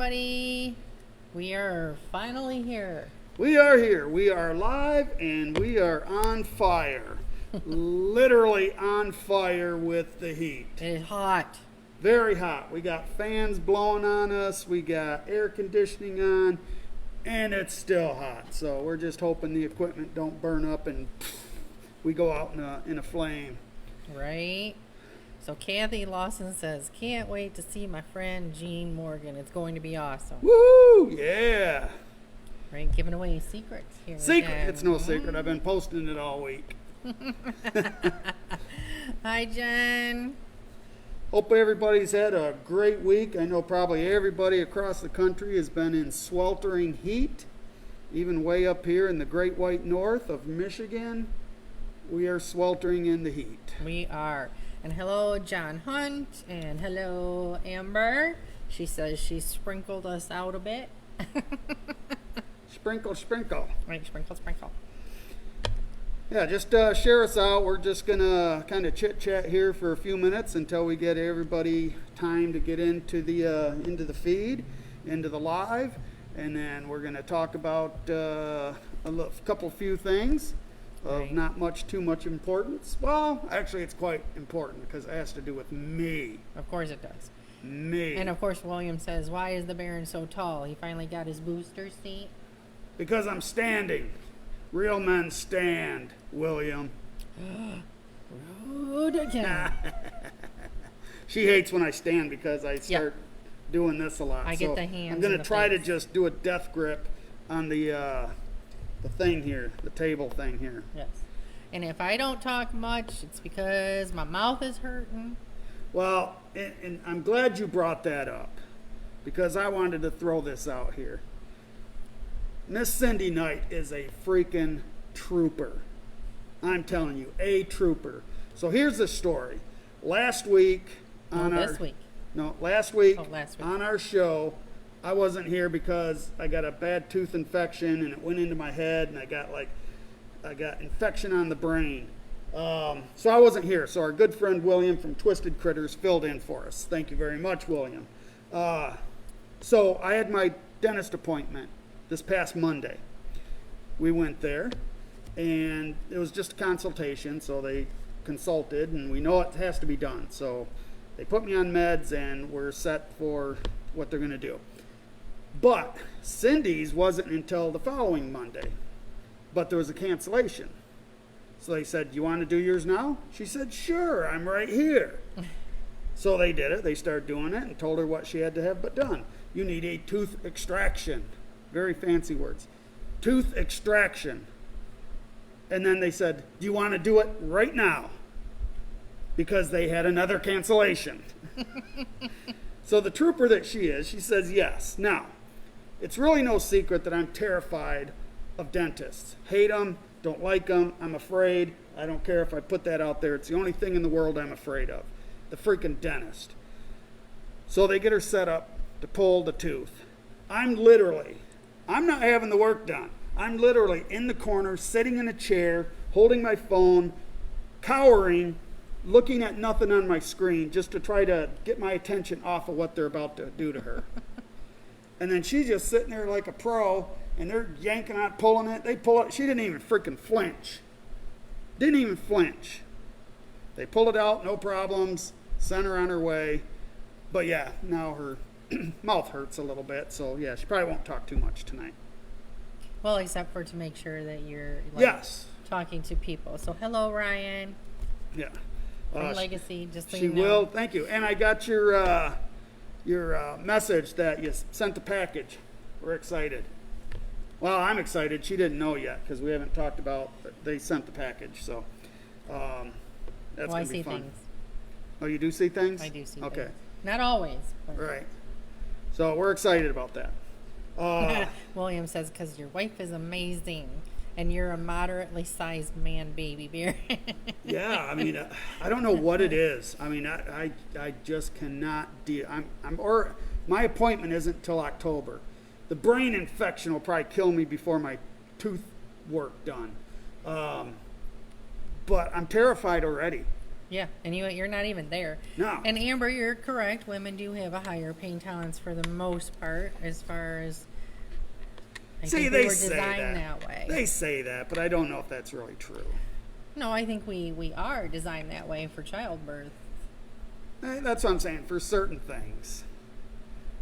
everybody. We are finally here. We are here. We are live and we are on fire. Literally on fire with the heat. It is hot. Very hot. We got fans blowing on us. We got air conditioning on. And it's still hot. So we're just hoping the equipment don't burn up and we go out in a flame. Right? So Kathy Lawson says, can't wait to see my friend Jean Morgan. It's going to be awesome. Woo! Yeah. Right? Giving away secrets here. Secret. Again. It's no secret. I've been posting it all week. Hi, Jen. Hope everybody's had a great week. I know probably everybody across the country has been in sweltering heat. Even way up here in the great white north of Michigan, we are sweltering in the heat. We are. And hello, John Hunt. And hello, Amber. She says she sprinkled us out a bit. Sprinkle, sprinkle. Right, sprinkle, sprinkle. Yeah, just share us out. We're just going to kind of chit-chat here for a few minutes until we get everybody time to get into the feed, into the live. And then we're going to talk about a few things of Right. not too much importance. Well, actually, it's quite important because it has to do with me. Of course it does. Me. And of course, William says, why is the Baron so tall? He finally got his booster seat. Because I'm standing. Real men stand, William. Rude again. She hates when I stand because I start doing this a lot. I get the hands I'm going in to the try to face. just do a death grip on the thing here, the table thing here. Yes. And if I don't talk much, it's because my mouth is hurting. Well, and I'm glad you brought that up because I wanted to throw this out here. Miss Cindy Knight is a freaking trooper. I'm telling you, a trooper. So here's the story. Last week on last week on our show, I wasn't here because I got a bad tooth infection and it went into my head and I got infection on the brain. So I wasn't here. So our good friend William from Twisted Critters filled in for us. Thank you very much, William. So I had my dentist appointment this past Monday. We went there and it was just a consultation. So they consulted and we know it has to be done. So they put me on meds and we're set for what they're going to do. But Cindy's wasn't until the following Monday. But there was a cancellation. So they said, you want to do yours now? She said, sure, I'm right here. So they did it. They started doing it and told her what she had to have done. You need a tooth extraction. Very fancy words. Tooth extraction. And then they said, do you want to do it right now? Because they had another cancellation. So the trooper that she is, she says yes. Now, it's really no secret that I'm terrified of dentists. Hate them, don't like them, I'm afraid. I don't care if I put that out there. It's the only thing in the world I'm afraid of. The freaking dentist. So they get her set up to pull the tooth. I'm not having the work done. I'm literally in the corner, sitting in a chair, holding my phone, cowering, looking at nothing on my screen just to try to get my attention off of what they're about to do to her. And then she's just sitting there like a pro, and they're yanking on it, pulling it. They pull it. She didn't even freaking flinch. Didn't even flinch. They pull it out, no problems, sent her on her way. But yeah, now her mouth hurts a little bit, so yeah, she probably won't talk too much tonight. Well, except for to make sure that you're talking to people. So hello, Ryan. Yeah. From Legacy, just so she you know. will. Thank you. And I got your message that you sent the package. We're excited. Well, I'm excited. She didn't know yet because we haven't talked about. They sent the package, so that's gonna be fun. Things. Oh, you do see things? I do see things. things. Not always. But. Right. So we're excited about that. William says, because your wife is amazing and you're a moderately sized man baby bear. Yeah, I mean, I don't know what it is. I mean, I just cannot deal. My appointment isn't till October. The brain infection will probably kill me before my tooth work done. But I'm terrified already. Yeah, and you're not even there. No. And Amber, you're correct. Women do have a higher pain tolerance for the most part, as far as I See, think they we were say designed that way. They say that, but I don't know if that's really true. No, I think we are designed that way for childbirth. That's what I'm saying, for certain things.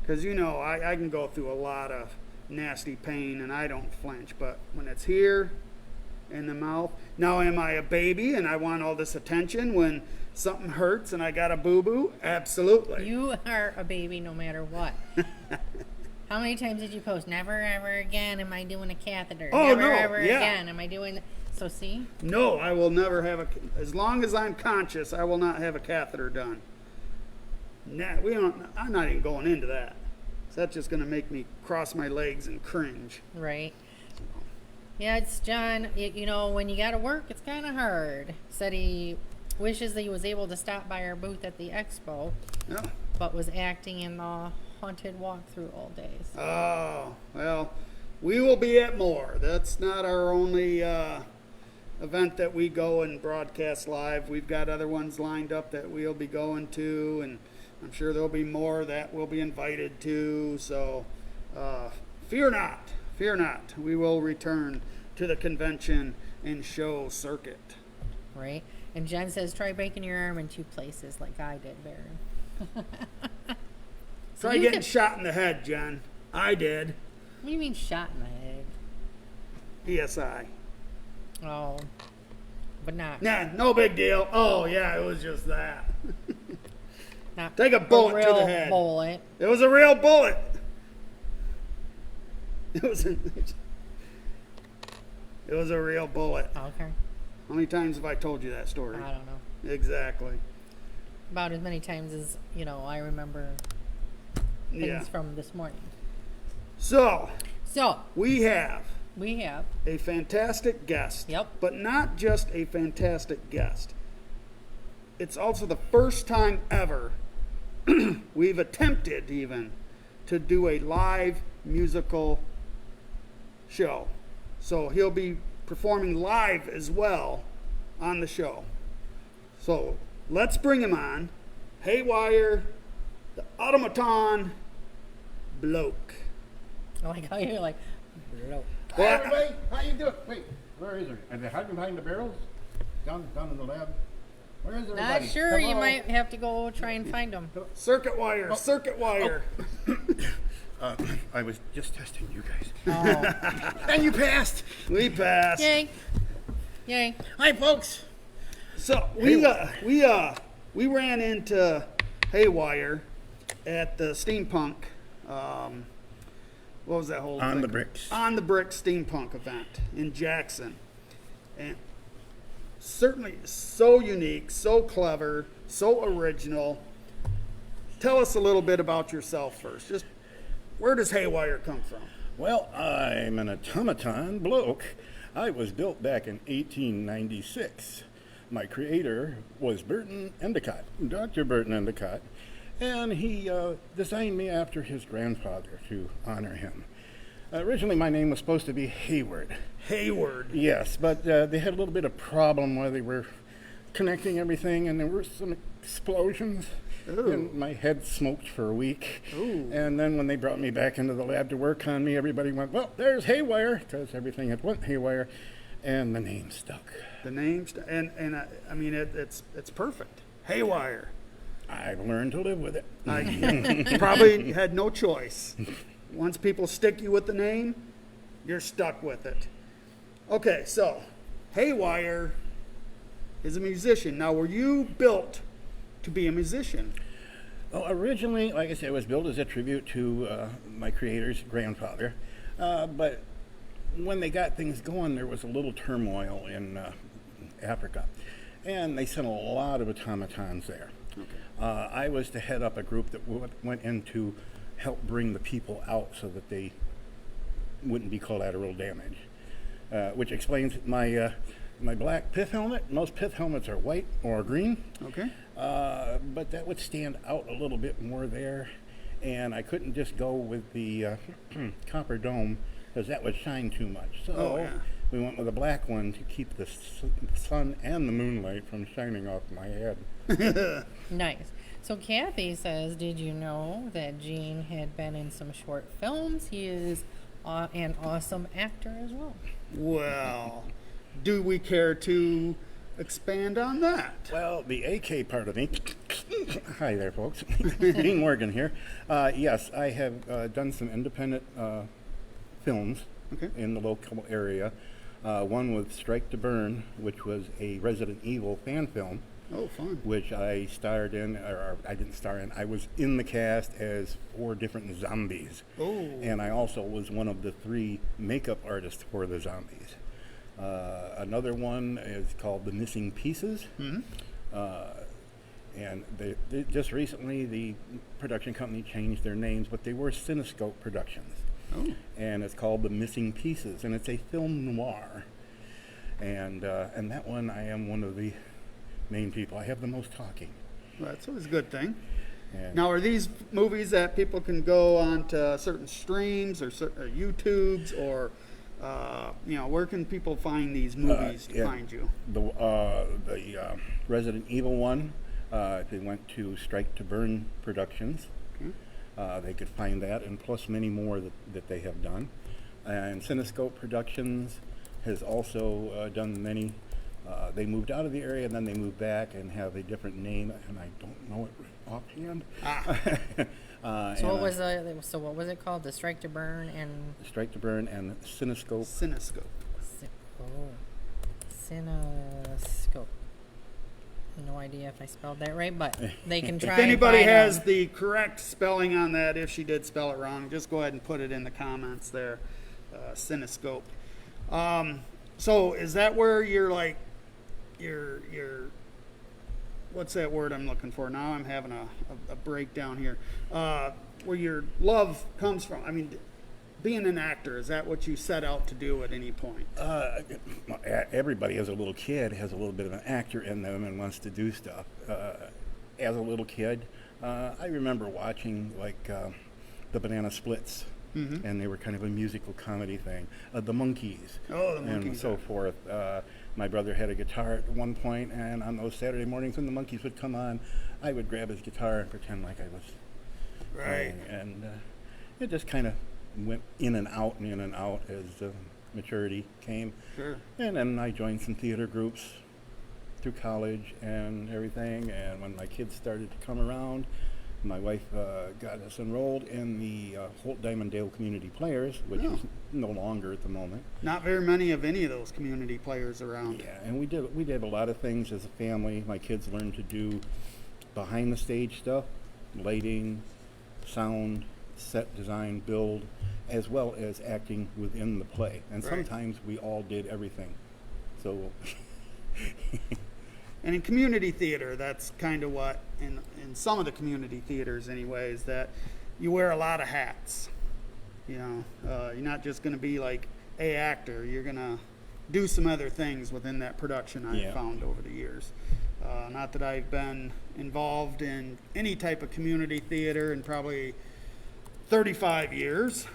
Because, you know, I can go through a lot of nasty pain and I don't flinch. But when it's here in the mouth, now am I a baby and I want all this attention when something hurts and I got a boo-boo? Absolutely. You are a baby no matter what. How many times did you post, never ever again am I doing a catheter? Oh, never no, ever yeah. again am I doing... So see? No, I will never have as long as I'm conscious, I will not have a catheter done. Nah, I'm not even going into that. So that's just going to make me cross my legs and cringe. Right. Yeah, it's John. You know, when you got to work, it's kind of hard. Said he wishes that he was able to stop by our booth at the expo, Yeah. but was acting in the haunted walkthrough all days. Oh, well, we will be at more. That's not our only event that we go and broadcast live. We've got other ones lined up that we'll be going to, and I'm sure there'll be more that we'll be invited to. So fear not. Fear not. We will return to the convention and show circuit. Right. And Jen says, try breaking your arm in 2 places like I did, Baron. Try getting shot in the head, Jen. I did. What do you mean shot in the head? PSI. Oh. But not. Nah, no big deal. Oh, yeah, it was just that. Not Take a bullet to real the head. bullet. It was a real bullet. It was a real bullet. Okay. How many times have I told you that story? I don't know. Exactly. About as many times as, I remember things Yeah. from this morning. So, So, we have we have. a fantastic guest. Yep. But not just a fantastic guest. It's also the first time ever we've attempted even to do a live musical show. So he'll be performing live as well on the show. So let's bring him on. Haywire, the automaton bloke. I like how you're like, no. Hi, everybody. How you doing? Wait, where is he? Are they hiding behind the barrels? Down in the lab? Where is everybody? Not sure. You Hello? might have to go try and find them. Circuit wire, circuit wire. I was just testing you guys. Oh. And you passed. We passed. Yay. Yay. Hi, folks. So we ran into Haywire at the steampunk. What was that whole On thing? the Bricks. On the Bricks steampunk event in Jackson, and certainly so unique, so clever, so original. Tell us a little bit about yourself first. Just where does Haywire come from? Well, I'm an automaton bloke. I was built back in 1896. My creator was Burton Endicott, Dr. Burton Endicott, and he designed me after his grandfather to honor him. Originally, my name was supposed to be Hayward. Hayward. Yes, but they had a little bit of problem where they were connecting everything, and there were some explosions. Ooh. And my head smoked for a week. Ooh. And then when they brought me back into the lab to work on me, everybody went, well, there's Haywire, because everything had went haywire, and the name stuck. The names and I mean it's perfect. Haywire. I've learned to live with it. I probably had no choice. Once people stick you with the name, you're stuck with it. Okay, so Haywire is a musician. Now, were you built to be a musician? Well, originally, like I said, it was built as a tribute to my creator's grandfather. But when they got things going, there was a little turmoil in Africa. And they sent a lot of automatons there. Okay. I was to head up a group that went in to help bring the people out so that they wouldn't be collateral damage. Which explains my black pith helmet. Most pith helmets are white or green. Okay. But that would stand out a little bit more there. And I couldn't just go with the copper dome because that would shine too much. So Oh, yeah. we went with a black one to keep the sun and the moonlight from shining off my head. Nice. So Kathy says, did you know that Gene had been in some short films? He is an awesome actor as well. Well, do we care to expand on that? Well, the AK part of me. Hi there, folks. Dean Morgan here. Yes, I have done some independent films in the local area. One with Strike to Burn, which was a Resident Evil fan film. Oh, fun. Which I starred in, or I didn't star in. I was in the cast as 4 different zombies. Oh. And I also was one of the 3 makeup artists for the zombies. Another one is called The Missing Pieces. Mm-hmm. And just recently, the production company changed their names, but they were Cinescope Productions. Oh. And it's called The Missing Pieces, and it's a film noir. And that one, I am one of the main people. I have the most talking. Well, that's always a good thing. And Now, are these movies that people can go on to certain streams or YouTubes, or where can people find these movies to find you? The Resident Evil one, if they went to Strike to Burn Productions, they could find that, and plus many more that they have done. And Cinescope Productions has also done many. They moved out of the area, and then they moved back and have a different name, and I don't know it offhand. So what was it called? The Strike to Burn and Strike to Burn and Cinescope. Cinescope. Cinescope. No idea if I spelled that right, but they can try. If anybody and find has the correct spelling on that, if she did spell it wrong, just go ahead and put it in the comments there. Cinescope. So is that where you're like, your what's that word I'm looking for? Now I'm having a breakdown here. Where your love comes from. I mean, being an actor, is that what you set out to do at any point? Everybody as a little kid has a little bit of an actor in them and wants to do stuff. As a little kid, I remember watching like the Banana Splits. Mm-hmm. And they were kind of a musical comedy thing. The Monkees. Oh, the Monkees. And so forth. My brother had a guitar at one point, and on those Saturday mornings when the Monkees would come on, I would grab his guitar and pretend like I was playing. And it just kind of went in and out as maturity came. Sure. And then I joined some theater groups through college and everything. And when my kids started to come around, my wife got us enrolled in the Holt Diamond Dale Community Players, which is no longer at the moment. Not very many of any of those community players around. Yeah, and we did a lot of things as a family. My kids learned to do behind the stage stuff, lighting, sound, set design, build, as well as acting within the play. And sometimes we all did everything. So. And in community theater, that's kind of what, in some of the community theaters anyways, that you wear a lot of hats. You're not just going to be like a actor. You're going to do some other things within that production I've found over the years. Not that I've been involved in any type of community theater in probably 35 years,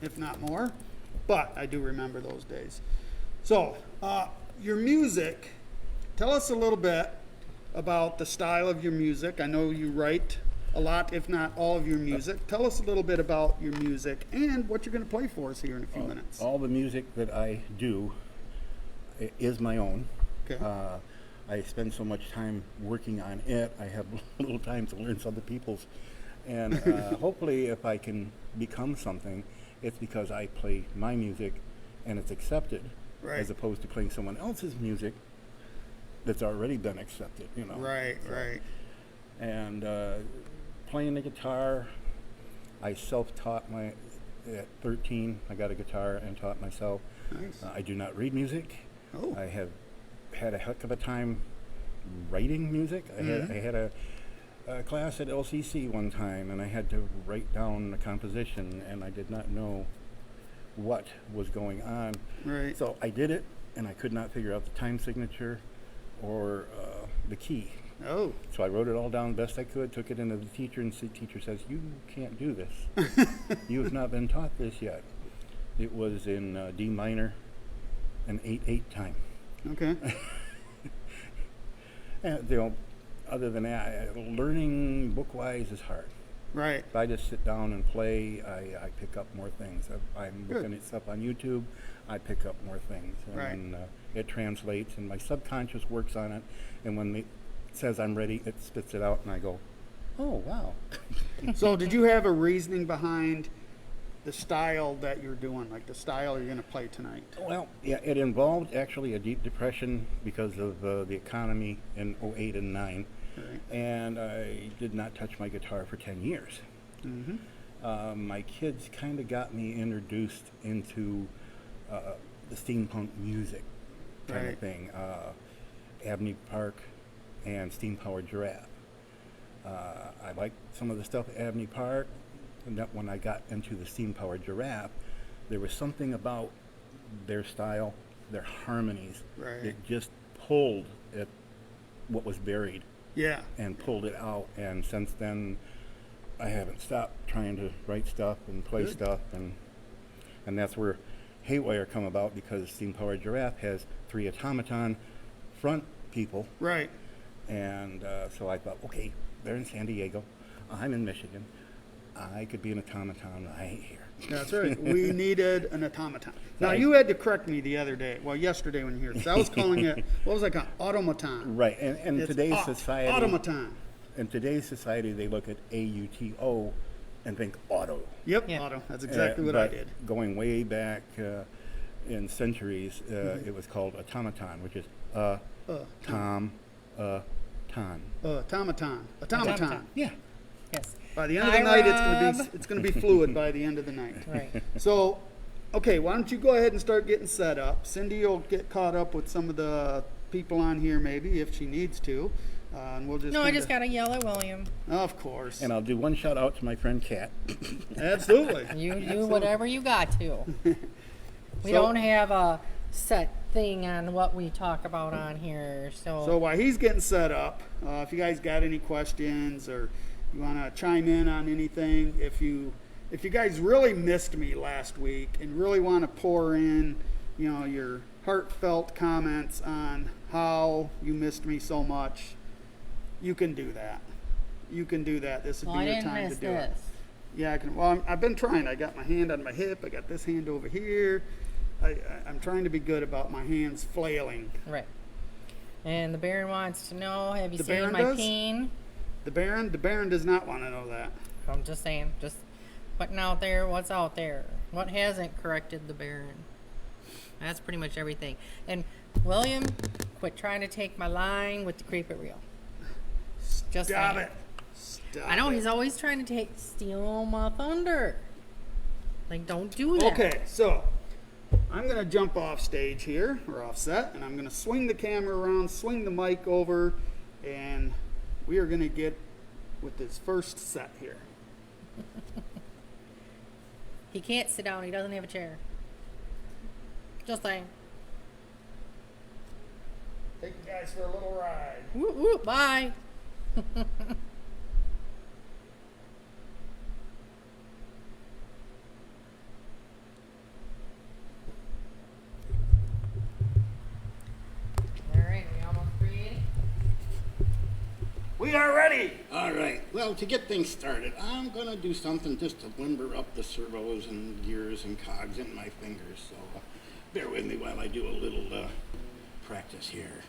if not more, but I do remember those days. So, your music... Tell us a little bit about the style of your music. I know you write a lot, if not all of your music. Tell us a little bit about your music and what you're going to play for us here in a few minutes. All the music that I do is my own. Okay. I spend so much time working on it, I have little time to learn other people's. And hopefully if I can become something, it's because I play my music and it's accepted, as opposed to playing someone else's music that's already been accepted, Right. And playing the guitar, I self-taught at 13, I got a guitar and taught myself. Nice. I do not read music. Oh. I have had a heck of a time writing music. I had a class at LCC one time, and I had to write down a composition, and I did not know what was going on. Right. So I did it, and I could not figure out the time signature or the key. Oh. So I wrote it all down best I could, took it into the teacher, and the teacher says, "You can't do this. You have not been taught this yet." It was in D minor, an 8/8 time. Okay. And, you know, other than that, learning book-wise is hard. Right. If I just sit down and play, I pick up more things. If I'm Good. looking at stuff on YouTube, I pick up more things. Right. And it translates, and my subconscious works on it. And when it says I'm ready, it spits it out, and I go, oh, wow. So did you have a reasoning behind the style that you're doing, like the style you're going to play tonight? Well, yeah, it involved actually a deep depression because of the economy in '08 and '09. Right. And I did not touch my guitar for 10 years. Mm-hmm. My kids kind of got me introduced into the steampunk music kind Right. of thing. Abney Park and Steam Powered Giraffe. I liked some of the stuff at Abney Park, and that when I got into the Steam Powered Giraffe, there was something about their style, their harmonies, Right. that just pulled at what was buried Yeah. and pulled it out. And since then, I haven't stopped trying to write stuff and play Good. stuff, and that's where Haywire come about, because Steam Powered Giraffe has 3 automaton front people, Right. and so I thought, okay, they're in San Diego, I'm in Michigan, I could be an automaton. I ain't here. That's right. We needed an automaton. Now, Right. you had to correct me the other day. Well, yesterday when you were here. 'Cause I was calling it, what was I calling? Automaton. Right, and in It's today's society, Automaton. in today's society, they look at AUTO and think auto. Yep, Yeah. auto. That's exactly what I But did. Going way back in centuries, it was called automaton, which is tom, ton. Automaton. Automaton. Automaton. Yeah. Yes. By the end of the Hi, night, Rob. it's gonna be fluid by the end of the night. Right. So, okay, why don't you go ahead and start getting set up? Cindy will get caught up with some of the people on here, maybe if she needs to, and we'll just. No, I kinda- just gotta yell at William. Of course. And I'll do one shout out to my friend Kat. Absolutely. You do Absolutely. whatever you got to. We So- don't have a set thing on what we talk about on here, So while he's getting set up, if you guys got any questions or you want to chime in on anything, if you guys really missed me last week and really want to pour in, your heartfelt comments on how you missed me so much, you can do that. You can do that. This would well, be I your didn't time miss to do it. this. Yeah, I can. Well, I've been trying. I got my hand on my hip. I got this hand over here. I'm trying to be good about my hands flailing. Right. And the Baron wants to know, have you The seen Baron my does? peen? The Baron does not want to know that. I'm just saying, just putting out there what's out there. What hasn't corrected the Baron? That's pretty much everything. And William, quit trying to take my line with the creep it real. Just Stop saying. it. Stop I know it. he's always trying to steal my thunder. Like, don't do that. Okay, so I'm going to jump off stage here, or off set, and I'm going to swing the camera around, swing the mic over, and we are going to get with this first set here. He can't sit down. He doesn't have a chair. Just saying. Take you guys for a little ride. Whoop, whoop, bye. All right, we almost created. We are ready. All right. Well, to get things started, I'm going to do something just to limber up the servos and gears and cogs in my fingers. So bear with me while I do a little practice here.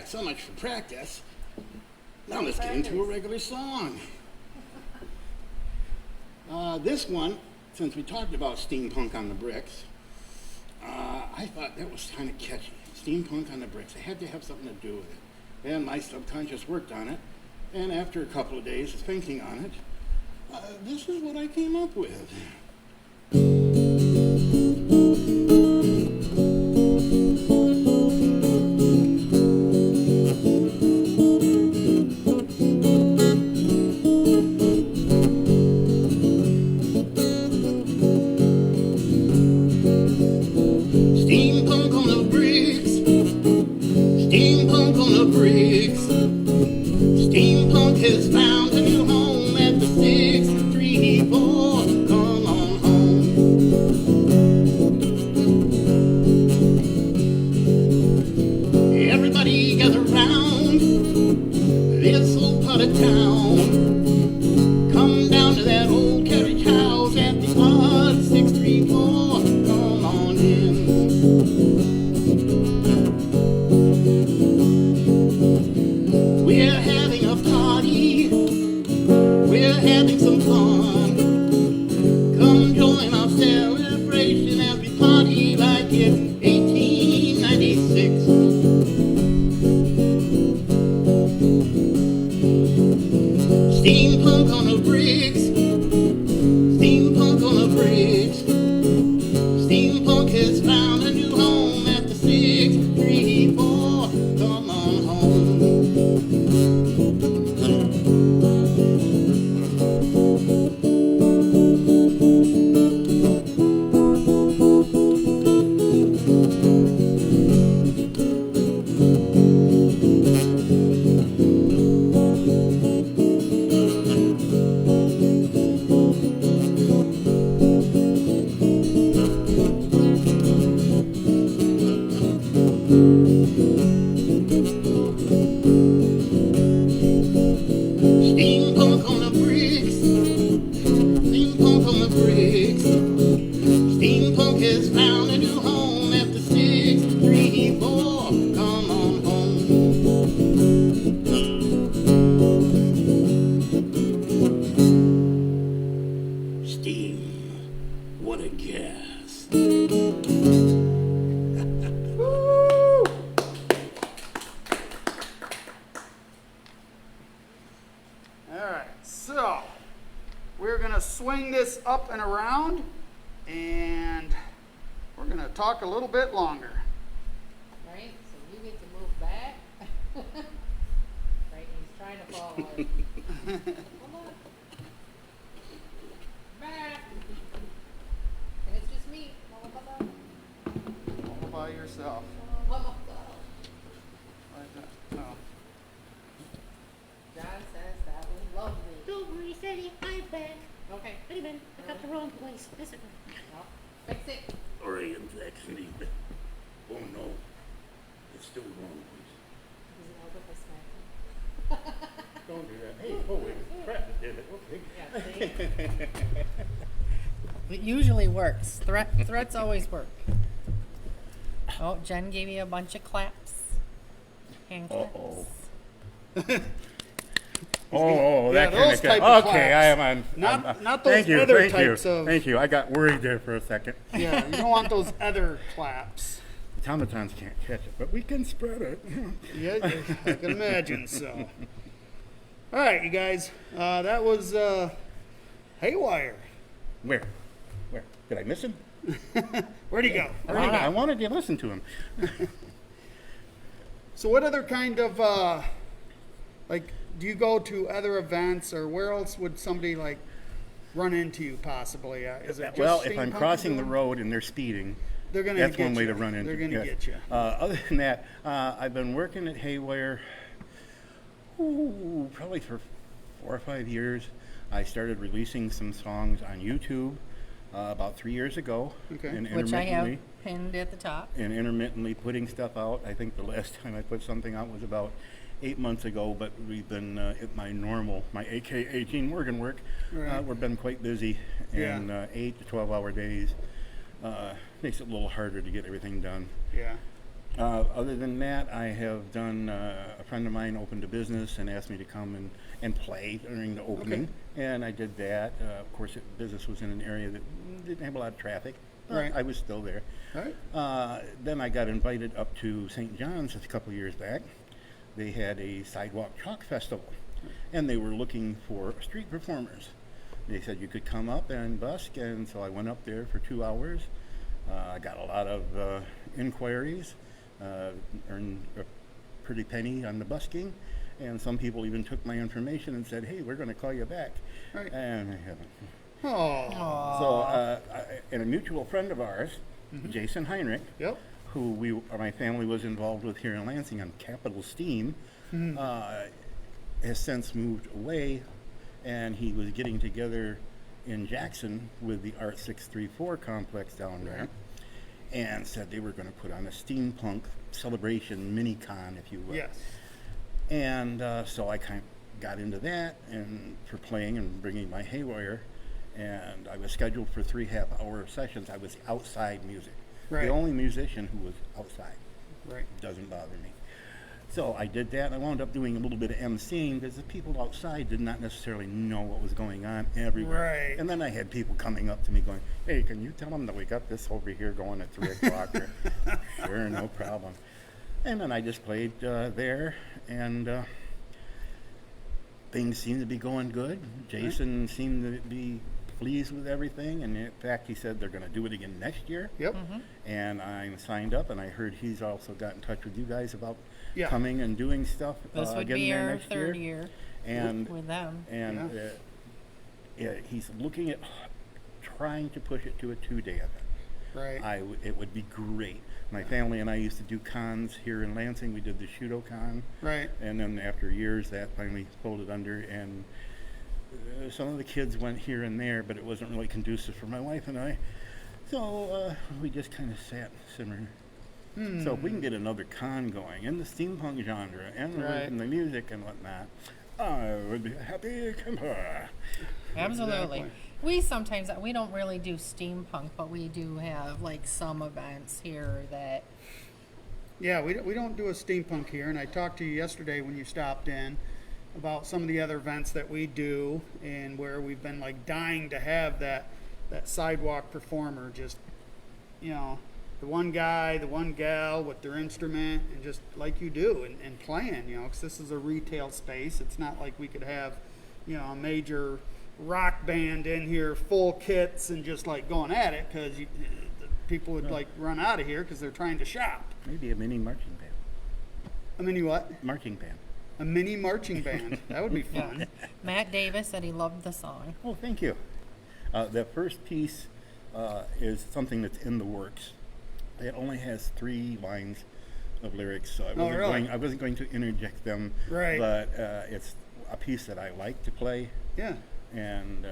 so much for practice. Now let's get into a regular song. This one, since we talked about steampunk on the bricks, I thought that was kind of catchy. Steampunk on the bricks. It had to have something to do with it. And my subconscious worked on it. And after a couple of days of thinking on it, this is what I came up with. Steampunk on the bricks. Steampunk on the bricks. Steampunk has found a new home at the 634. Come on home. Everybody gather round this old part of town. Come down to that old carriage house at the odd 634. Come on in. We're having a party. We're having some fun. Come join our celebration as we party like it's 1896. Steampunk on the bricks. Steampunk on the bricks. Steampunk has found a new home at the 634. Come on home. Steampunk on the bricks. Steampunk on the bricks. Steampunk has found a new home at the 634. Come on home. Steam. What a gas. Alright, so we're going to swing this up and around, and we're going to talk a little bit longer. Right? So you get to move back. Right? He's trying to follow it. Come on. Back. And it's just me. All by yourself. Like that. Oh. John says that was lovely. Don't worry, Sadie, I'm back. Okay. Wait a minute, I got the wrong place. This is Well, fix it. Orientation. Oh no. It's still wrong. Is it over if I smack him? Don't do that. Hey, oh wait. Crap, it did it. Okay. Yeah, see? It usually works. Threats always work. Oh, Jen gave you a bunch of claps. Hand claps. Oh, Yeah, that kind those of type guy. of Okay, claps. I am on. Not those thank you, other thank types you, of- Thank you. I got worried there for a second. Yeah, you don't want those other claps. Automatons can't catch it, but we can spread it. Yeah, I can imagine so. All right, you guys, that was Haywire. Where? Did I miss him? Where'd he go? I wanted you to listen to him. So what other kind of, like, do you go to other events, or where else would somebody, like, run into you possibly? Is it just Well, if I'm steampunk crossing the doing? road and they're speeding, They're gonna that's get one way you. to run into. They're gonna yes. get you. Other than that, I've been working at Haywire probably for 4 or 5 years. I started releasing some songs on YouTube about 3 years ago. Okay. And Which I have intermittently- pinned at the top. and intermittently putting stuff out. I think the last time I put something out was about 8 months ago, but we've been at my AKA Gene Morgan work. Right. We've been quite busy, and 8 to 12 hour days makes it a little harder to get everything done. Yeah. Other than that, I have done, a friend of mine opened a business and asked me to come and play during the opening. And I did that. Of course, the business was in an area that didn't have a lot of traffic. But Right. I was still there. All right. Then I got invited up to St. John's a couple years back. They had a sidewalk chalk festival, and they were looking for street performers. They said you could come up and busk, and so I went up there for 2 hours. I got a lot of inquiries, earned a pretty penny on the busking, and some people even took my information and said, "Hey, we're going to call you back," Right. and I haven't. Oh. So, and a mutual friend of ours, Jason Heinrich, Yep. who my family was involved with here in Lansing on Capital Steam, has since moved away, and he was getting together in Jackson with the Art 634 complex down there, and said they were going to put on a steampunk celebration mini-con, if you will. Yes. And so I kind of got into that and for playing and bringing my Haywire, and I was scheduled for 3 half-hour sessions. I was outside music. Right. The only musician who was outside. Right. Doesn't bother me. So I did that, and I wound up doing a little bit of emceeing because the people outside did not necessarily know what was going on everywhere. Right. And then I had people coming up to me going, "Hey, can you tell them that we got this over here going at 3 o'clock? Sure, no problem. And then I just played there, and things seemed to be going good. Jason seemed to be pleased with everything, and in fact, he said they're going to do it again next year. Yep. And I'm signed up, and I heard he's also got in touch with you guys about Yeah. coming and doing stuff This would again be there our next third year And with them. and Yeah. yeah, he's looking at trying to push it to a 2-day event. Right. It would be great. My family and I used to do cons here in Lansing. We did the Shudo Con, Right. and then after years, that finally folded under, and some of the kids went here and there, but it wasn't really conducive for my wife and I. So we just kind of sat simmering. So if we can get another con going in the steampunk genre and Right. in the music and whatnot, I would be a happy camper. Absolutely. Exactly. We sometimes, we don't really do steampunk, but we do have like some events here that, Yeah, we don't do a steampunk here, and I talked to you yesterday when you stopped in about some of the other events that we do, and where we've been like dying to have that sidewalk performer, just, you know, the one guy, the one gal with their instrument, and just like you do, and playing, you know, because this is a retail space. It's not like we could have, you know, a major rock band in here, full kits, and just like going at it, because people would like run out of here because they're trying to shop. Maybe a mini marching band. A mini what? Marching band. A mini marching band. That would be yeah. fun. Matt Davis said he loved the song. Oh, thank you. The first piece is something that's in the works. It only has 3 lines of lyrics, so I wasn't going to interject them. Right. But it's a piece that I like to play, Yeah. and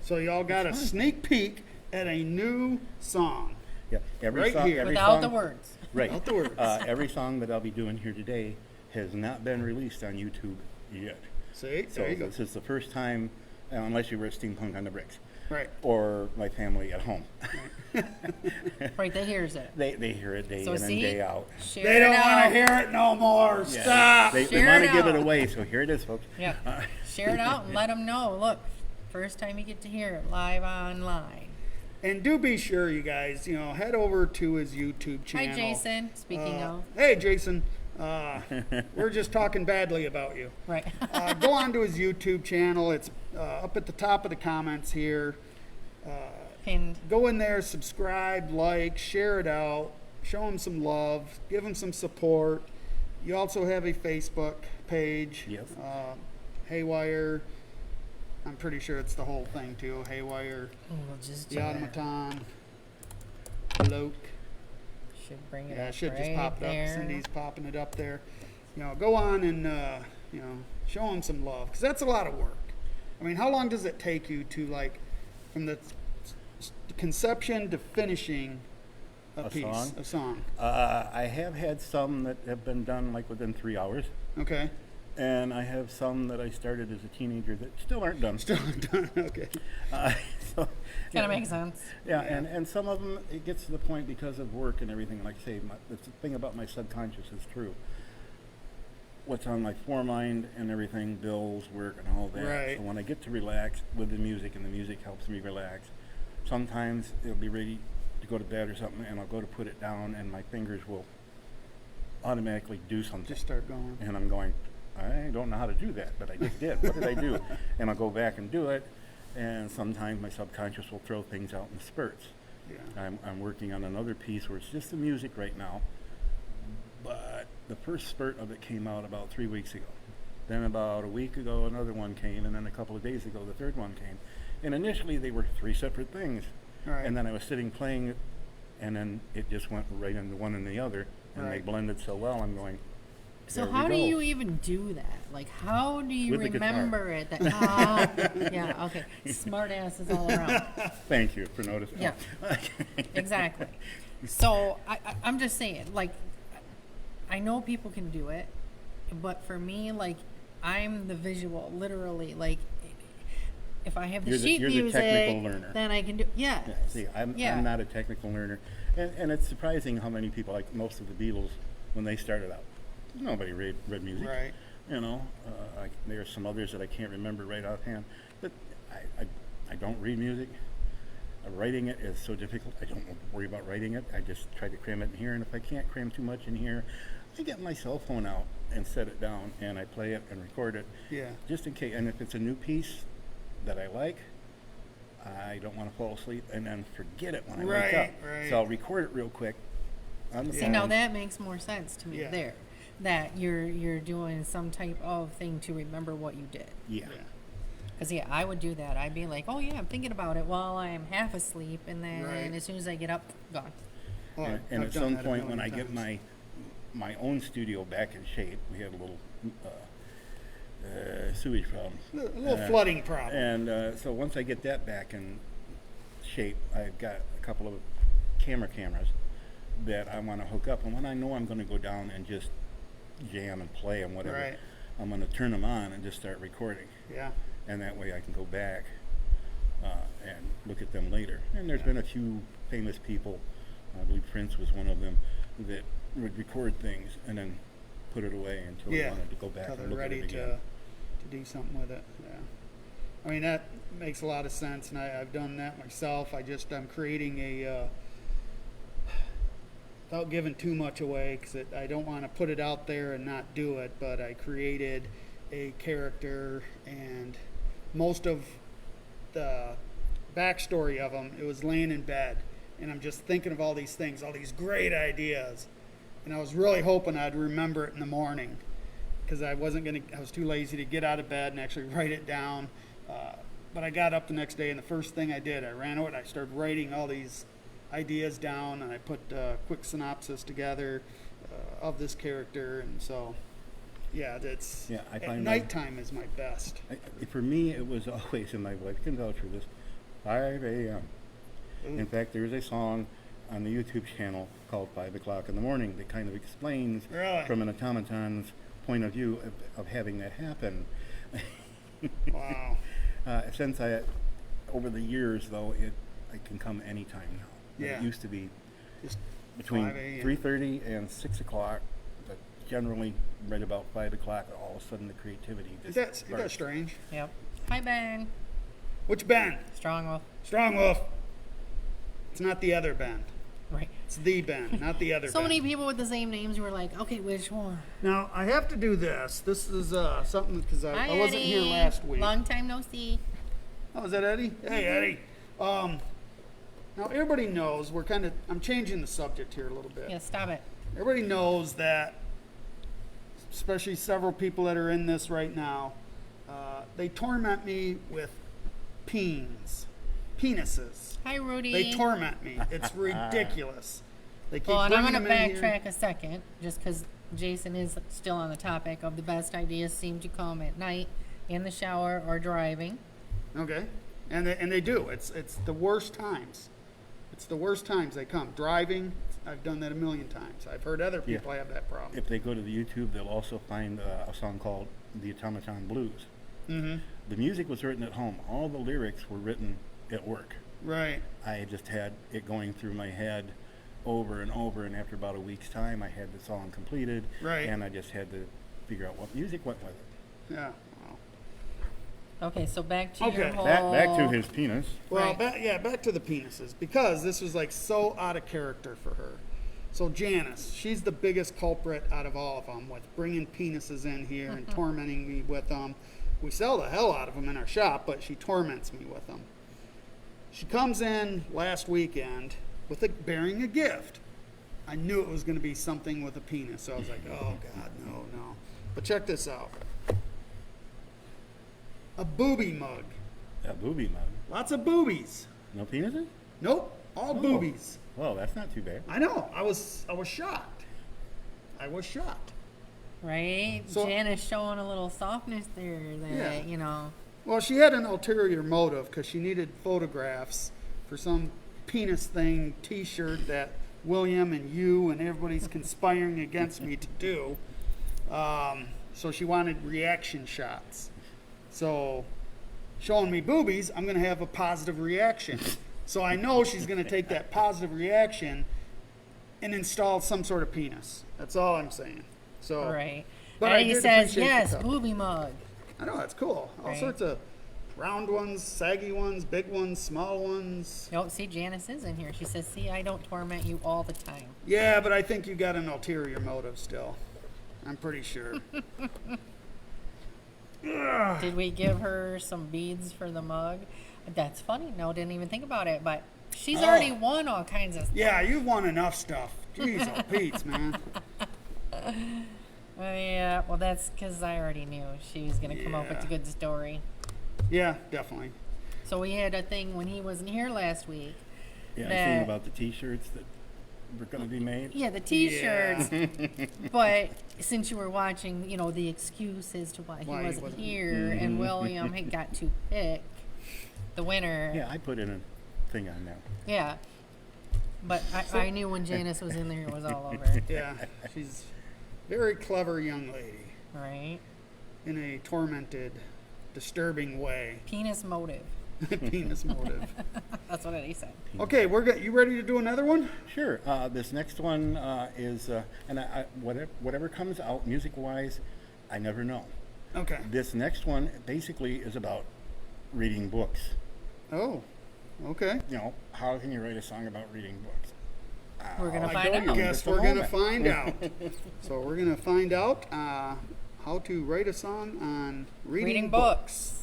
So y'all got a sneak peek at a new song. yeah, every Right song, here. every Without song, the words. right? Without the words. Every song that I'll be doing here today has not been released on YouTube yet. See? So There you go. this is the first time, unless you were a Steampunk on the Bricks, Right. or my family at home. Right, that hears it. They hear it day So in and see? day out. Share They it don't want out. to hear it no more. Yeah. Stop. They Share want it to give it out. away, so here it is, folks. Yeah. Share it out and let them know. Look, first time you get to hear it live online. And do be sure, you guys, you know, head over to his YouTube channel. Hi, Jason. Speaking of. Hey, Jason. We're just talking badly about you. Right. Go on to his YouTube channel. It's up at the top of the comments here. Pinned. Go in there, subscribe, like, share it out, show him some love, give him some support. You also have a Facebook page. Yes. Haywire. I'm pretty sure it's the whole thing too. Haywire, We'll just the automaton, bloke. should bring it Yeah, up it should right just pop it there. up. Cindy's popping it up there. You know, go on and you know, show him some love, because that's a lot of work. I mean, how long does it take you to, like, from the conception to finishing a piece, song? a song? I have had some that have been done like within 3 hours. Okay. And I have some that I started as a teenager that still aren't done. Still done. Okay. Uh, so, Kind of makes sense. yeah, and some of them, it gets to the point because of work and everything, like I say, the thing about my subconscious is true. What's on my foremind and everything, bills, work, and all that. Right. So when I get to relax with the music, and the music helps me relax, sometimes it'll be ready to go to bed or something, and I'll go to put it down, and my fingers will automatically do something. Just start going. And I'm going, I don't know how to do that, but I just did. What did I do? And I'll go back and do it, and sometimes my subconscious will throw things out in spurts. Yeah. I'm working on another piece where it's just the music right now, but the first spurt of it came out about 3 weeks ago. Then about a week ago, another one came, and then a couple of days ago, the third one came. And initially, they were 3 separate things. Right. And then I was sitting playing it, and then it just went right into one and the other, and they Right. blended so well. I'm going, So there we how do go. you even do that? Like, how do you With the guitar. remember it? That yeah, okay, smart asses all around. Thank you for noticing. Yeah. Exactly. So I'm just saying, like, I know people can do it, but for me, like, I'm the visual, literally. Like, if I have the sheet you're the music, technical learner. then I can do. Yeah. Yeah, see, I'm Yeah. not a technical learner, and it's surprising how many people, like most of the Beatles, when they started out, nobody read music. Right. You know, there are some others that I can't remember right offhand, but I don't read music. Writing it is so difficult. I don't worry about writing it. I just try to cram it in here, and if I can't cram too much in here, I get my cell phone out and set it down, and I play it and record it. Yeah. Just in case. And if it's a new piece that I like, I don't want to fall asleep and then forget it when I wake up. Right. So I'll record it real quick on the See, phone. now that makes more sense to me Yeah. there. That you're doing some type of thing to remember what you did. Yeah. Because, yeah, I would do that. I'd be like, oh, yeah, I'm thinking about it while I'm half asleep. And then Right. as soon as I get up, gone. Oh, And I've at done some that a point when I million get times. my own studio back in shape, we had a little sewage problem. A little flooding problem. And so once I get that back in shape, I've got a couple of cameras that I want to hook up. And when I know I'm going to go down and just jam and play and whatever, Right. I'm going to turn them on and just start recording. Yeah. And that way I can go back and look at them later. And there's been a few famous people, I believe Prince was one of them, that would record things and then put it away until they Yeah. wanted to go back Till and they're look at ready it again. to do something with it. Yeah. I mean, that makes a lot of sense, and I've done that myself. I'm creating a, without giving too much away, because I don't want to put it out there and not do it, but I created a character, and most of the backstory of them, it was laying in bed, and I'm just thinking of all these things, all these great ideas, and I was really hoping I'd remember it in the morning, because I was too lazy to get out of bed and actually write it down. But I got up the next day, and the first thing I did, I ran out, I started writing all these ideas down, and I put a quick synopsis together of this character, and so, yeah, that's, Yeah, I at find nighttime is my best. For me, it was always, and my wife can vouch for this, 5 a.m. In fact, there's a song on the YouTube channel called 5 o'clock in the morning that kind of explains Really? from an automaton's point of view of having that happen. Wow. Since over the years, though, I can come anytime now. But Yeah. It used to be Just between 5 a.m. 3:30 and 6 o'clock, but generally right about 5 o'clock, all of a sudden the creativity Is just that starts. strange? Yep. Hi, Ben. Which Ben? Strong Wolf. Strong Wolf. It's not the other Ben. Right. It's the Ben, not the other So Ben. many people with the same names who were like, okay, which one? Now, I have to do this. This is something, because Hi, I wasn't here Eddie. last week. Long time no see. Oh, is that Eddie? Hey, Eddie. Now, everybody knows I'm changing the subject here a little bit. Yeah, stop it. Everybody knows that, especially several people that are in this right now, they torment me with penises. Hi, Rudy. They torment me. It's ridiculous. They keep Well, and I'm bringing going to them in here. backtrack a second, just because Jason is still on the topic of the best ideas seem to come at night, in the shower, or driving. Okay, and they do. It's the worst times. It's the worst times they come. Driving, I've done that a million times. I've heard other people have that problem. If they go to the YouTube, they'll also find a song called The Automaton Blues. Mm-hmm. The music was written at home. All the lyrics were written at work. Right. I just had it going through my head over and over, and after about a week's time, I had the song completed. Right. And I just had to figure out what music went with it. Yeah. Okay, so back to Okay. your whole... Back to his penis. Well, Right. back to the penises, because this was like so out of character for her. So Janice, she's the biggest culprit out of all of them with bringing penises in here and tormenting me with them. We sell the hell out of them in our shop, but she torments me with them. She comes in last weekend bearing a gift. I knew it was going to be something with a penis, so I was like, oh God, no. But check this out. A booby mug. A booby mug. Lots of boobies. No penises? Nope, all boobies. Well, that's not too bad. I know. I was shocked. I was shocked. Right? So- Janice showing a little softness there that, Yeah. you know... Well, she had an ulterior motive because she needed photographs for some penis thing T-shirt that William and you and everybody's conspiring against me to do. So she wanted reaction shots. So showing me boobies, I'm going to have a positive reaction. So I know she's going to take that positive reaction and install some sort of penis. That's all I'm saying. So, Right. But and I he did says, appreciate the yes, cup. booby mug. I know, that's cool. All Right. sorts of round ones, saggy ones, big ones, small ones. Oh, see, Janice is in here. She says, see, I don't torment you all the time. Yeah, but I think you got an ulterior motive still. I'm pretty sure. Did we give her some beads for the mug? That's funny. No, didn't even think about it, but she's Oh. already won all kinds of stuff. Yeah, you've won enough stuff. Jeez, oh Pete's, man. Yeah, well, that's because I already knew she was going to come up with a Yeah. good story. Yeah, definitely. So we had a thing when he wasn't here last week. Yeah, I That- seen about the T-shirts that were going to be made. Yeah, the T-shirts. But since you were watching, you know, the excuse as to why he Why he wasn't wasn't- here, and William had got to pick the winner. Yeah, I put in a thing on that. Yeah. But I knew when Janice was in there, it was all over. Yeah, she's a very clever young lady Right? in a tormented, disturbing way. Penis motive. Penis motive. That's what he said. Okay, you ready to do another one? Sure. This next one is, and whatever comes out music-wise, I never know. Okay. This next one basically is about reading books. Oh, okay. You know, how can you write a song about reading books? We're going to I find don't out. know. Guess Just a we're going to moment. find out. So we're going to find out how to write a song on reading books.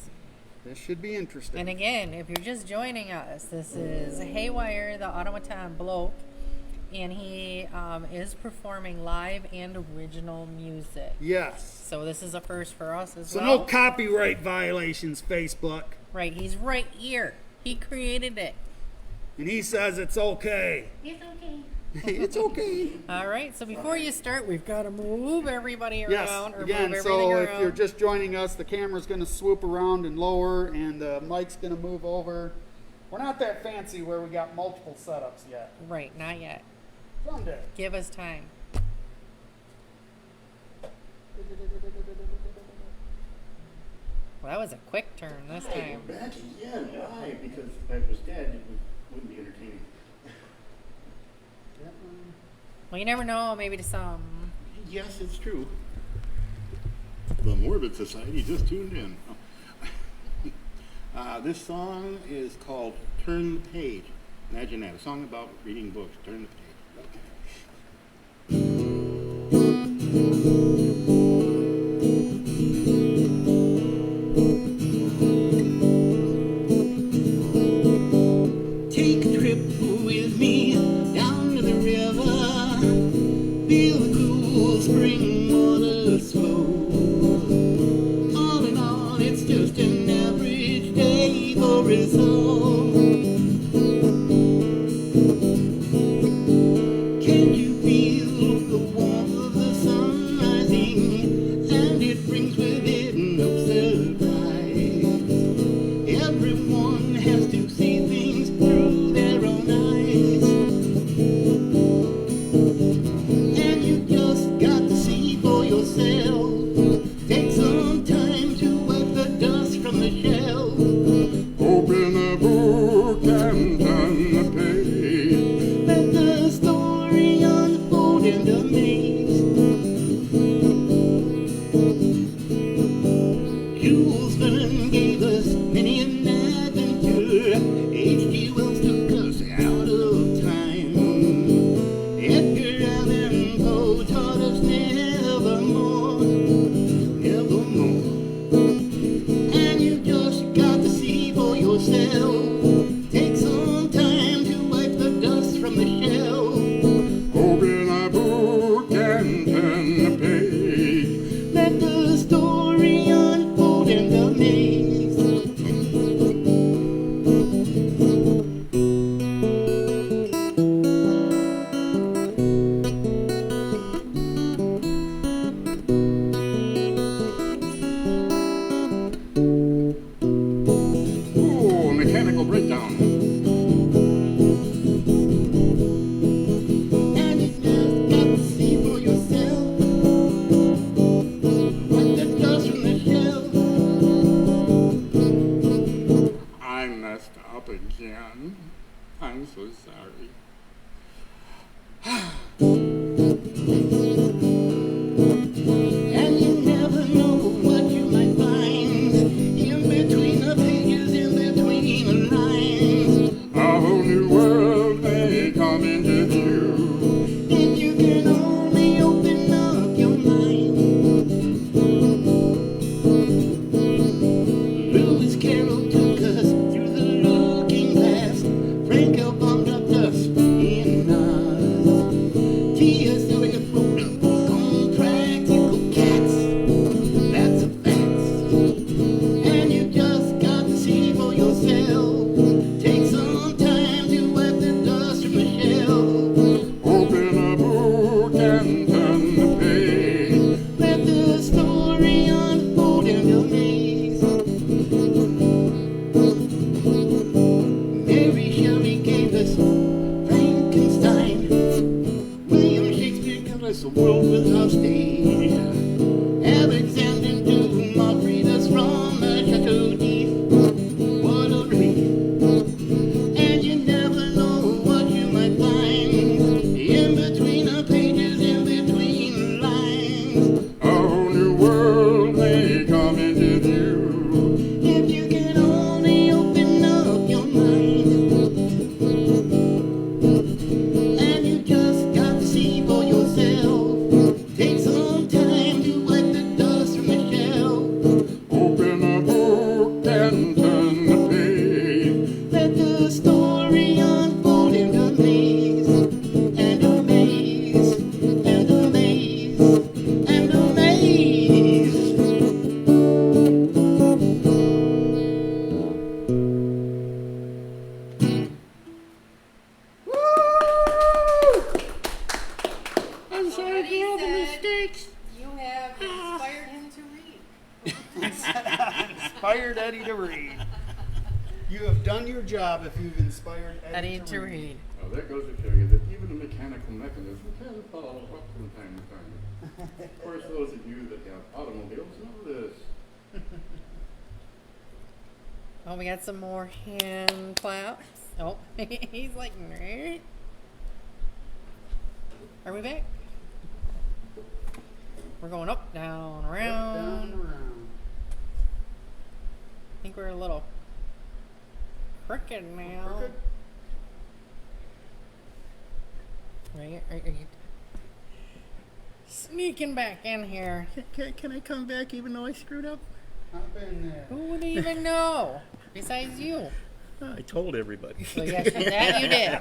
This should be interesting. And again, if you're just joining us, this is Haywire, the automaton bloke, and he is performing live and original music. Yes. So this is a first for us as So well. no copyright violations, Facebook. Right, he's right here. He created it. And he says it's okay. It's okay. It's okay. All right, so before you start, we've got to move everybody Yes. around or Again, move everything so around. if you're just joining us, the camera's going to swoop around and lower, and the mic's going to move over. We're not that fancy where we got multiple setups yet. Right, not yet. Someday. Give us time. Well, that was a quick turn this time. Back again. Why? Because if I was dead, it wouldn't be entertaining. Well, you never know. Maybe to some. Yes, it's true. The Morbid Society just tuned in. This song is called Turn the Page. Imagine that, a song about reading books. Turn the page. Take a trip with me down to the river. Feel the cool spring water flow. All in all, it's just an average day for us all. Can you feel the warmth of the sun rising? And it brings with it no surprise. Everyone has to see things through their own eyes. and a maze. Jules Verne gave us many an adventure. H.G. Wells took us out of time. Edgar Allan Poe taught us nevermore, nevermore. And you just got to see for yourself. Take some time to wipe the dust from the shell. Open a book and turn the page. Let the story unfold in the maze. Oh, mechanical breakdown. And you just got to see for yourself. Wipe the dust from the shell. I messed up again. I'm so sorry. And you never know what you might find in between the pages, in between the lines. A whole new world may come into view. If you can only open up your mind. Lewis Carroll took us through the looking glass. Frank L. bombed up dust in us. T.S. Eliot wrote a book on practical cats. That's a fact. And you just got to see for yourself. Take some time to wipe the dust from the shell. Open a book and turn the page. Let the story unfold in your maze. Mary Shelley gave us Frankenstein. William Shakespeare gave us a world without stage. Alexander Dumas freed us from the Chateau d'If. What a relief. And you never know what you might find in between the pages, in between the lines. A whole new world may come into view. If you can only open up your mind. And you just got to see for yourself. Take some time to wipe the dust from the shell. Open a book and turn the page. Let the story unfold in the maze. And a maze. And a maze. And a maze. I'm sorry for all the mistakes. You have inspired him to read. Inspired Eddie to read. You have done your job if you've inspired Eddie to read. Well, that goes to show you that even a mechanical mechanism can fall apart from time to time. Of course, those of you that have automobiles know this. Oh, we got some more hand claps. Oh, he's like, "Nerd." Are we back? We're going up, down, around. Down and around. I think we're a little crooked now. Crooked? Right? Are you sneaking back in here? Can I come back even though I screwed up? Hop in there. Who would even know? Besides you. I told everybody. Well, yes, that you did.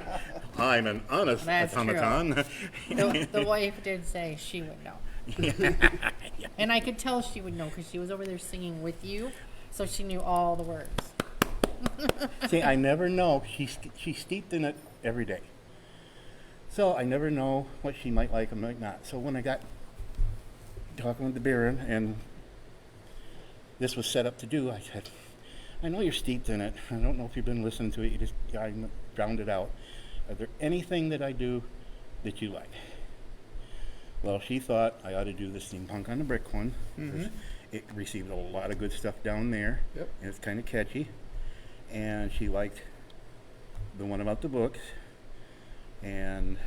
I'm an honest That's automaton. The wife did say she would know. And I could tell she would know because she was over there singing with you, so she knew all the words. See, I never know. She's steeped in it every day. So I never know what she might like and might not. So when I got talking with the Baron and this was set up to do, I said, I know you're steeped in it. I don't know if you've been listening to it. You just drowned it out. Are there anything that I do that you like? Well, she thought I ought to do the Steampunk on the Brick one. Mm-hmm. It received a lot of good stuff down there. Yep. And it's kind of catchy. And she liked the one about the books. And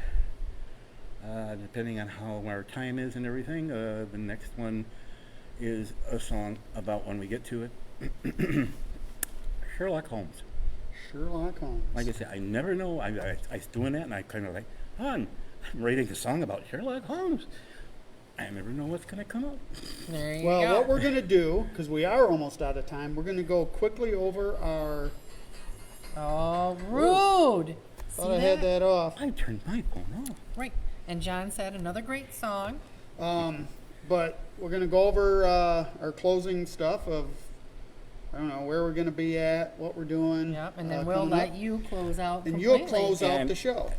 depending on how our time is and everything. The next one is a song about when we get to it. Sherlock Holmes. Sherlock Holmes. Like I said, I never know. I was doing that, and I kind of like, I'm writing a song about Sherlock Holmes. I never know what's going to come up. There you Well, go. what we're going to do, because we are almost out of time, we're going to go quickly over our... Oh, rude. Thought I had that off. I turned my phone off. Right. And John said another great song. But we're going to go over our closing stuff of, I don't know, where we're going to be at, what we're doing. Yep. And then we'll coming let up. you close out And completely. you'll close out And- the show.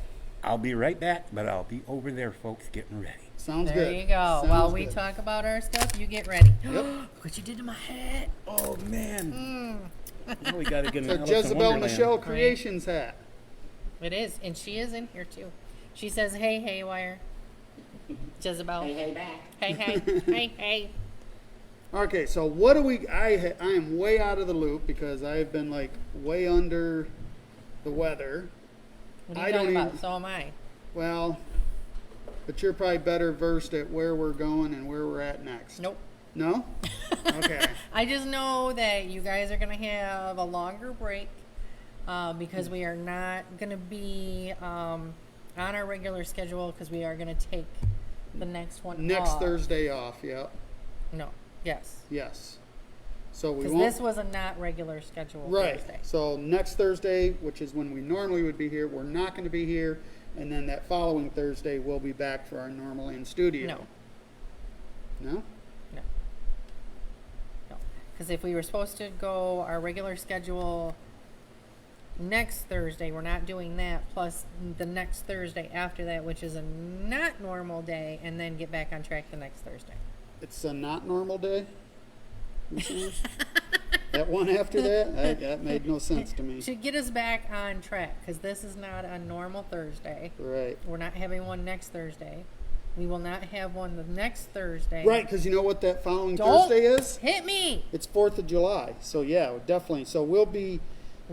I'll be right back, but I'll be over there, folks, getting ready. Sounds There good. you go. Sounds While we good. talk about our stuff, you get ready. Yep. Look what you did to my hat. Oh, man. Now we got to get an So Alice in Jezebel Wonderland. Michelle Creations hat. It is. And she is in here, too. She says, hey, Haywire. Jezebel. Hey, back. Hey, hey. Hey, hey. Okay, so what do we... I am way out of the loop because I've been like way under the weather. What are you I talking don't about? even- So am I. Well, but you're probably better versed at where we're going and where we're at next. Nope. No? Okay. I just know that you guys are going to have a longer break because we are not going to be on our regular schedule because we are going to take the next one Next off. Thursday off, yeah. No. Yes. Yes. So we Because won't... this was a not regular schedule Right. Thursday. So next Thursday, which is when we normally would be here, we're not going to be here. And then that following Thursday, we'll be back for our normal in studio. No. No? No. No. Because if we were supposed to go our regular schedule next Thursday, we're not doing that, plus the next Thursday after that, which is a not normal day, and then get back on track the next Thursday. It's a not normal day? You saying? That one after that? That made no sense to me. To get us back on track, because this is not a normal Thursday. Right. We're not having one next Thursday. We will not have one the next Thursday. Right, because you know what that following Don't Thursday is? hit me! It's 4th of July. So, yeah, definitely. So, we'll be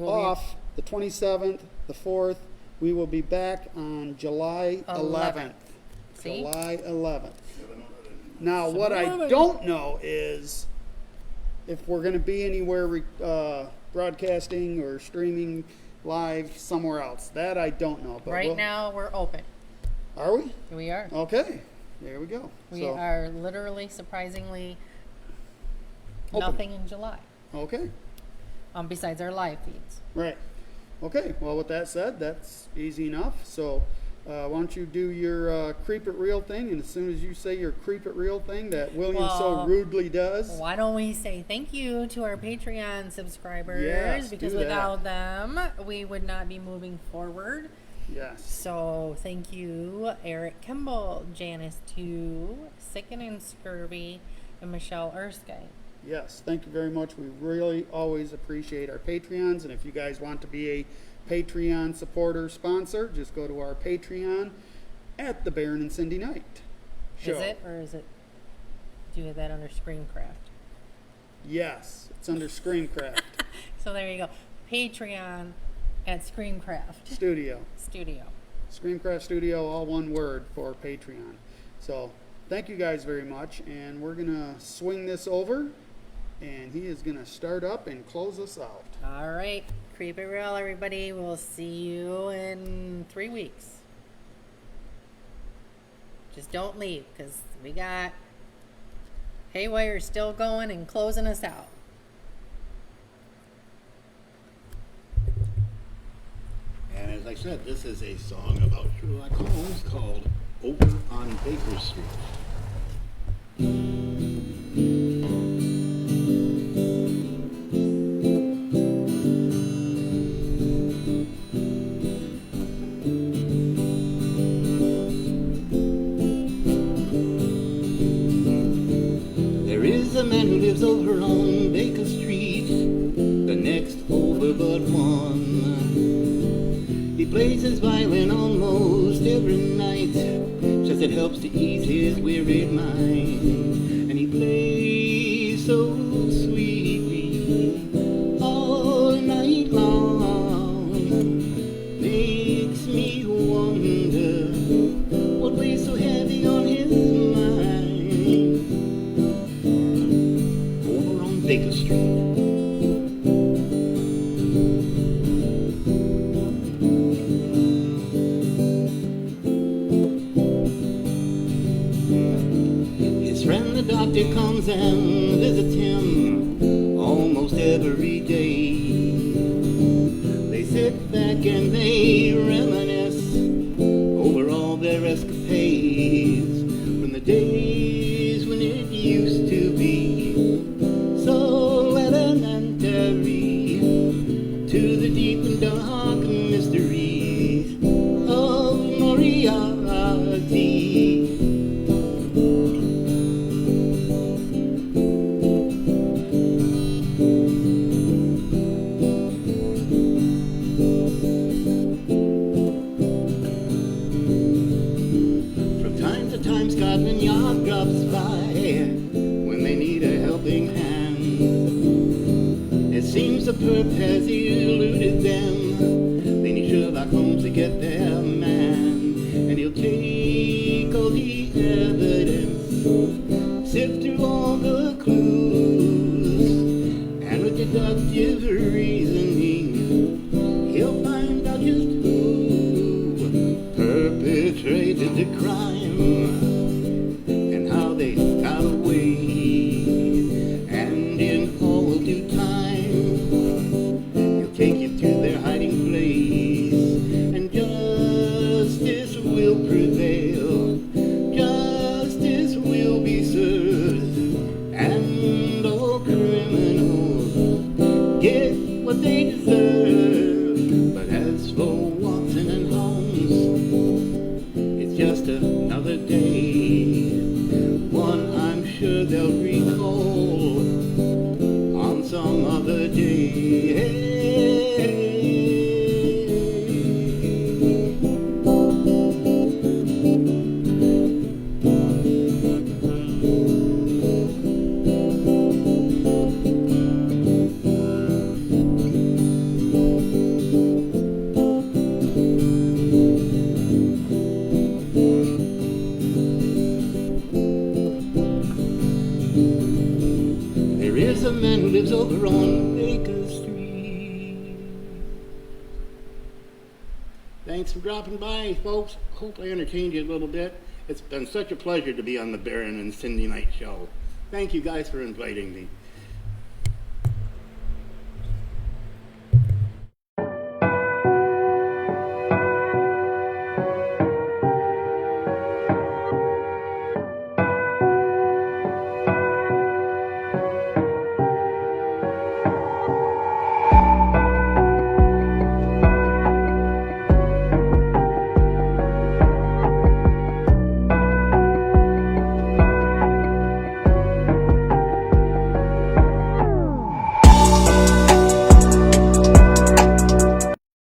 off the 27th, the 4th. We will be back on July 11th. See? July 11th. Now, what I don't know is if we're going to be anywhere broadcasting or streaming live somewhere else. That I don't know. But Right now, we're open. Are we? We are. Okay. There we go. We So, are literally, surprisingly, Open. nothing in July. Okay. Besides our live feeds. Right. Okay. Well, with that said, that's easy enough. So, why don't you do your creep it real thing? And as soon as you say your creep it real thing that William so Well, rudely does. Why don't we say thank you to our Patreon subscribers? Yes, because do that. without them, we would not be moving forward. Yes. So thank you, Eric Kimball, Janice 2, Sicken and Scurvy, and Michelle Erskine. Yes. Thank you very much. We really always appreciate our Patreons. And if you guys want to be a Patreon supporter sponsor, just go to our Patreon at the Baron and Cindy Night show. Is it, or is it, do you have that under Screamcraft? Yes. It's under Screamcraft So there you go. Patreon at Screamcraft Studio. Studio. Screamcraft Studio, all one word for Patreon. So thank you guys very much. And we're going to swing this over. And he is going to start up and close us out. All right. Creep it real, everybody. We'll see you in 3 weeks. Just don't leave, because we got Haywire still going and closing us out. And as I said, this is a song about Sherlock Holmes called Over on Baker Street. There is a man who lives over on Baker Street, the next over but one. He plays his violin almost every night, says it helps to ease his wearied mind. And he plays so sweetly all night long, makes me wonder what way so Baker Street. His friend the doctor comes and visits him almost every day. They sit back and they reminisce over all their escapades from the days when it used to be so elementary, to the deep and dark mysteries of Moriarty. Scotland Yard drops by when they need a helping hand. It seems the perp has eluded them. They need Sherlock Holmes to get their man, and he'll take all the evidence, sift through all the clues, and with deductive reasoning, he'll find out just who perpetrated the crime. What they deserve. But as for Watson and Holmes, it's just another day, one I'm sure they'll recall on some other day. There's a man who lives over on Baker Street. Thanks for dropping by, folks. Hope I entertained you a little bit. It's been such a pleasure to be on the Baron and Cindy Night show. Thank you guys for inviting me.